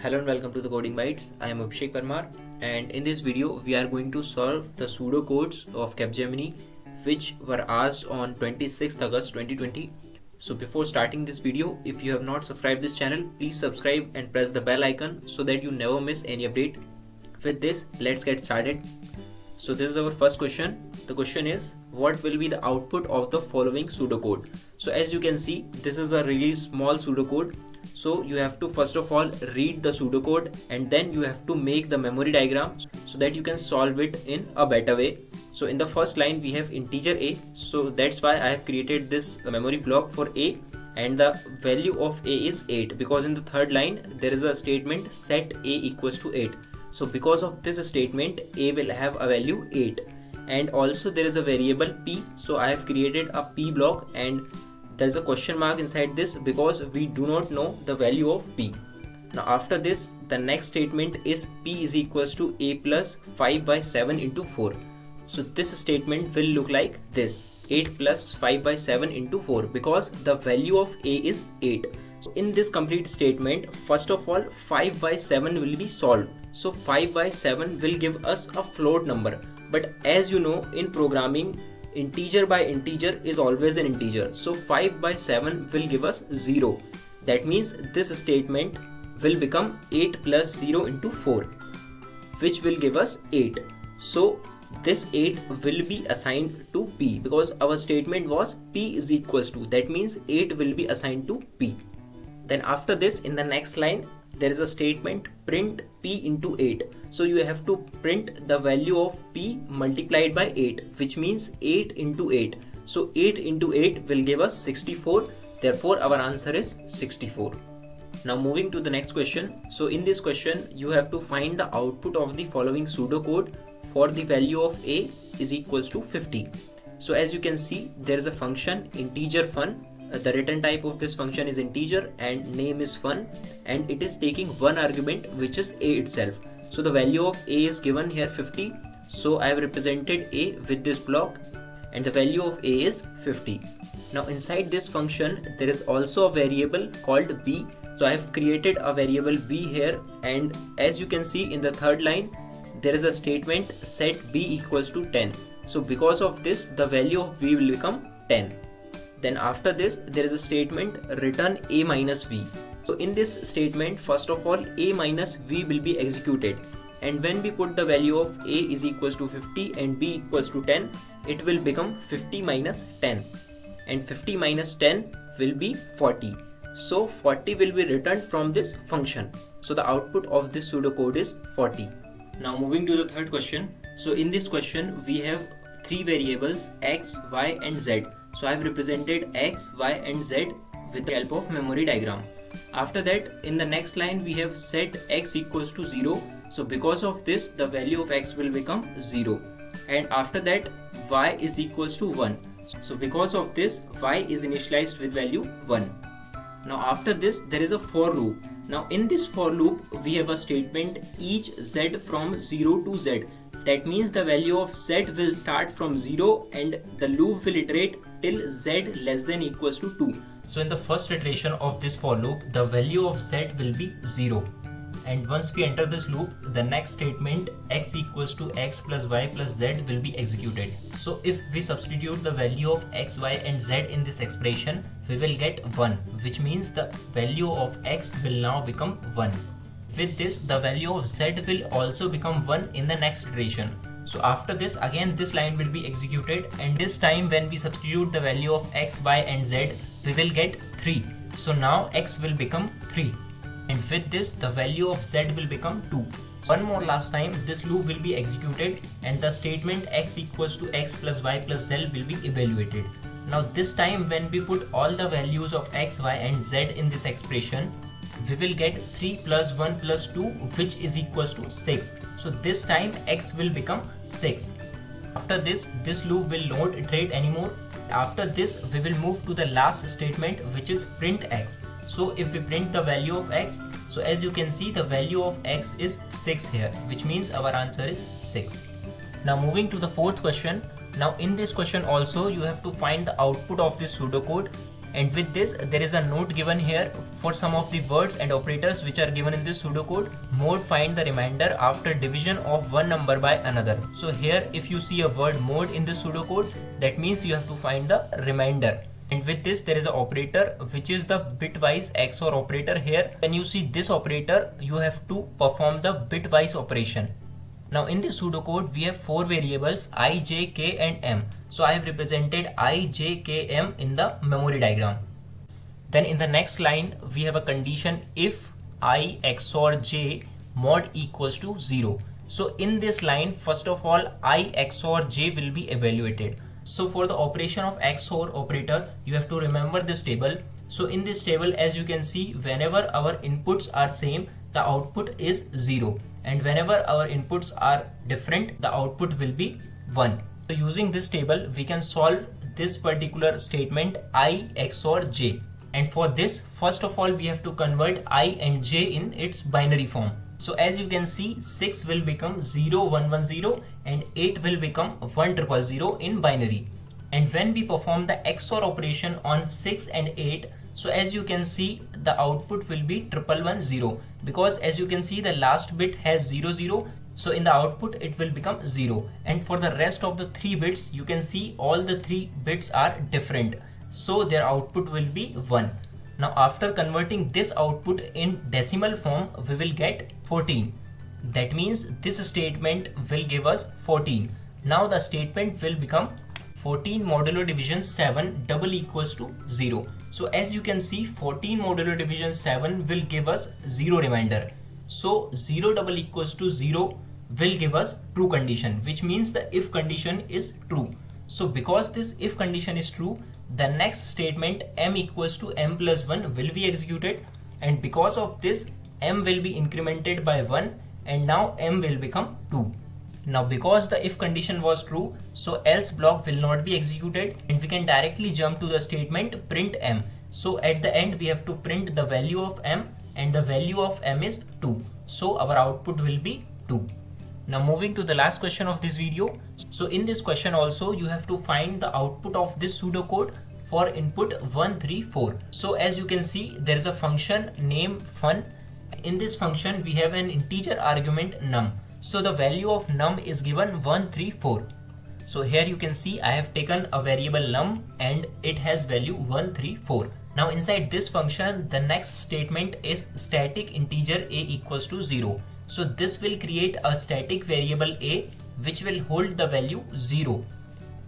Hello and welcome to the Coding Bytes. I am Abhishek Parmar, and in this video we are going to solve the pseudocodes of Capgemini which were asked on 26th August 2020. So before starting this video, if you have not subscribed this channel, please subscribe and press the bell icon so that you never miss any update. With this, let's get started. So this is our first question. The question is, what will be the output of the following pseudocode? So as you can see, this is a really small pseudocode. So you have to first of all read the pseudocode and then you have to make the memory diagram so that you can solve it in a better way. So in the first line we have integer a, so that's why I have created this memory block for a, and the value of a is 8 because in the third line there is a statement set a equals to 8. So because of this statement a will have a value 8, and also there is a variable p, so I have created a p block and there is a question mark inside this because we do not know the value of p. Now after this, the next statement is p is equals to a plus 5 by 7 into 4. So this statement will look like this: 8 plus 5 by 7 into 4, because the value of a is 8. So in this complete statement, first of all 5 by 7 will be solved. So 5 by 7 will give us a float number, but as you know, in programming, integer by integer is always an integer. So 5 by 7 will give us 0. That means this statement will become 8 plus 0 into 4, which will give us 8. So this 8 will be assigned to p because our statement was p is equals to, that means 8 will be assigned to p. Then after this, in the next line there is a statement print p into 8. So you have to print the value of p multiplied by 8, which means 8 into 8. So 8 into 8 will give us 64. Therefore our answer is 64. Now moving to the next question. So in this question you have to find the output of the following pseudocode for the value of a is equals to 50. So as you can see, there is a function integer fun. The return type of this function is integer and name is fun, and it is taking one argument which is a itself. So the value of a is given here 50. So I have represented a with this block and the value of a is 50. Now inside this function there is also a variable called b. So I have created a variable b here, and as you can see in the third line there is a statement set b equals to 10. So because of this the value of b will become 10. Then after this there is a statement return a minus v. So in this statement, first of all a minus v will be executed, and when we put the value of a is equals to 50 and b equals to 10, it will become 50 minus 10, and 50 minus 10 will be 40. So 40 will be returned from this function. So the output of this pseudocode is 40. Now moving to the third question. So in this question we have three variables x, y and z. So I have represented x, y and z with the help of memory diagram. After that, in the next line we have set x equals to 0. So because of this the value of x will become 0, and after that y is equals to 1. So because of this y is initialized with value 1. Now after this there is a for loop. Now in this for loop we have a statement each z from 0 to z. That means the value of z will start from 0 and the loop will iterate till z less than equals to 2. So in the first iteration of this for loop, the value of z will be 0. And once we enter this loop, the next statement x equals to x plus y plus z will be executed. So if we substitute the value of x, y and z in this expression, we will get 1, which means the value of x will now become 1. With this, the value of z will also become 1 in the next iteration. So after this, again this line will be executed, and this time when we substitute the value of x, y and z, we will get 3. So now x will become 3, and with this the value of z will become 2. One more last time this loop will be executed and the statement x equals to x plus y plus z will be evaluated. Now this time when we put all the values of x, y and z in this expression, we will get 3 plus 1 plus 2, which is equals to 6. So this time x will become 6. After this loop will not iterate anymore. After this we will move to the last statement, which is print x. So if we print the value of x, so as you can see the value of x is 6 here, which means our answer is 6. Now moving to the fourth question. Now in this question also you have to find the output of this pseudocode And with this, there is a note given here for some of the words and operators which are given in this pseudocode. Mode find the remainder after division of one number by another. So here if you see a word mode in this pseudocode, that means you have to find the remainder. And with this, there is an operator which is the bitwise XOR operator. Here when you see this operator, you have to perform the bitwise operation. Now in this pseudocode we have four variables I, J, K and M. So I have represented I, J, K, M in the memory diagram. Then in the next line we have a condition if I XOR J mod equals to 0. So in this line, first of all, I XOR J will be evaluated. So for the operation of XOR operator, you have to remember this table. So in this table, as you can see, whenever our inputs are same, the output is 0. And whenever our inputs are different, the output will be 1. So using this table, we can solve this particular statement I XOR J. And for this, first of all, we have to convert I and J in its binary form. So as you can see, 6 will become 0110 and 8 will become 1000 in binary. And when we perform the XOR operation on 6 and 8, so as you can see, the output will be 1110, because as you can see, the last bit has 00. So in the output it will become 0. And for the rest of the 3 bits, you can see all the 3 bits are different. So their output will be 1. Now after converting this output in decimal form, we will get 14. That means this statement will give us 14. Now the statement will become 14 modulo division 7 double equals to 0. So as you can see, 14 modulo division 7 will give us 0 remainder. So 0 double equals to 0 will give us true condition, which means the if condition is true. So because this if condition is true, the next statement m equals to m plus 1 will be executed, and because of this m will be incremented by 1 and now m will become 2. Now because the if condition was true, so else block will not be executed and we can directly jump to the statement print m. So at the end we have to print the value of m, and the value of m is 2. So our output will be 2. Now moving to the last question of this video. So in this question also you have to find the output of this pseudocode for input 1, 3, 4. So as you can see, there is a function named fun. In this function we have an integer argument num. So the value of num is given 1, 3, 4. So here you can see I have taken a variable num and it has value 1, 3, 4. Now inside this function, the next statement is static integer a equals to 0. So this will create a static variable a which will hold the value 0.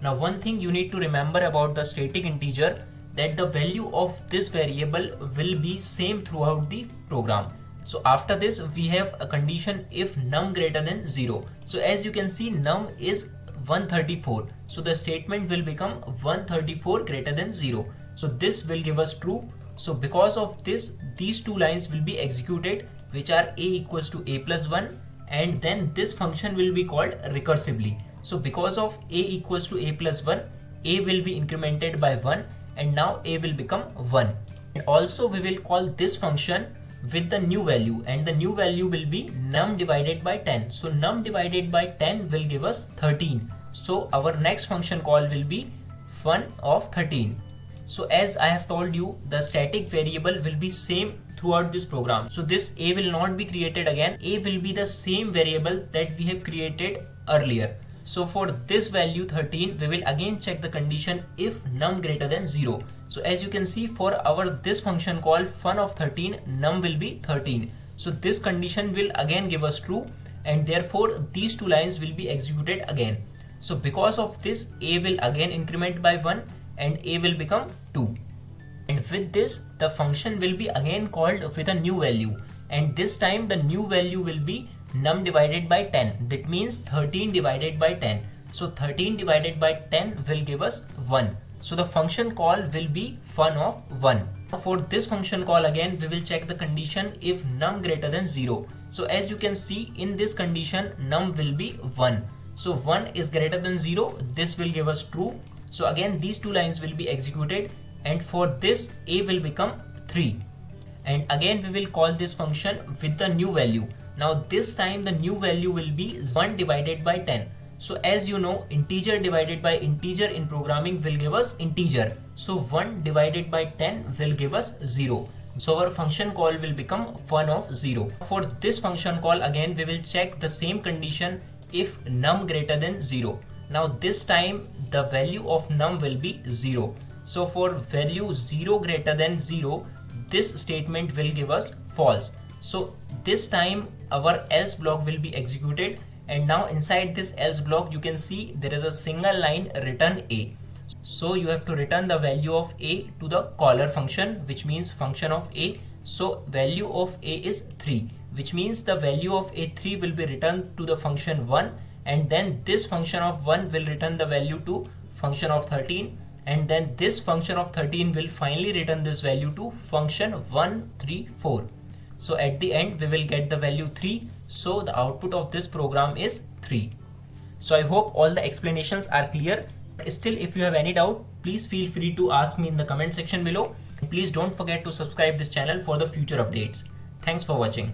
Now one thing you need to remember about the static integer, that the value of this variable will be same throughout the program. So after this we have a condition if num greater than 0. So as you can see, num is 134. So the statement will become 134 greater than 0. So this will give us true. So because of this, these two lines will be executed, which are a equals to a plus 1, and then this function will be called recursively. So because of a equals to a plus 1, a will be incremented by 1 and now a will become 1. And also we will call this function with the new value, and the new value will be num divided by 10. So num divided by 10 will give us 13. So our next function call will be fun of 13. So as I have told you, the static variable will be same throughout this program. So this a will not be created again. A will be the same variable that we have created earlier. So for this value 13, we will again check the condition if num greater than 0. So as you can see, for our this function called fun of 13, num will be 13. So this condition will again give us true, and therefore these two lines will be executed again. So because of this, a will again increment by 1 and a will become 2. And with this, the function will be again called with a new value, and this time the new value will be num divided by 10. That means 13 divided by 10. So 13 divided by 10 will give us 1. So the function call will be fun of 1. For this function call again, we will check the condition if num greater than 0. So as you can see, in this condition num will be 1. So 1 is greater than 0. This will give us true. So again these two lines will be executed, and for this a will become 3. And again we will call this function with the new value. Now this time the new value will be 1 divided by 10. So as you know, integer divided by integer in programming will give us integer. So 1 divided by 10 will give us 0. So our function call will become fun of 0. For this function call, again we will check the same condition if num greater than 0. Now this time the value of num will be 0. So for value 0 greater than 0, this statement will give us false. So this time our else block will be executed, and now inside this else block you can see there is a single line return a. So you have to return the value of a to the caller function, which means function of a. So value of a is 3, which means the value of a3 will be returned to the function 1, and then this function of 1 will return the value to function of 13, and then this function of 13 will finally return this value to function 134. So at the end we will get the value 3. So the output of this program is 3. So I hope all the explanations are clear. Still, if you have any doubt, please feel free to ask me in the comment section below. Please don't forget to subscribe this channel for the future updates. Thanks for watching.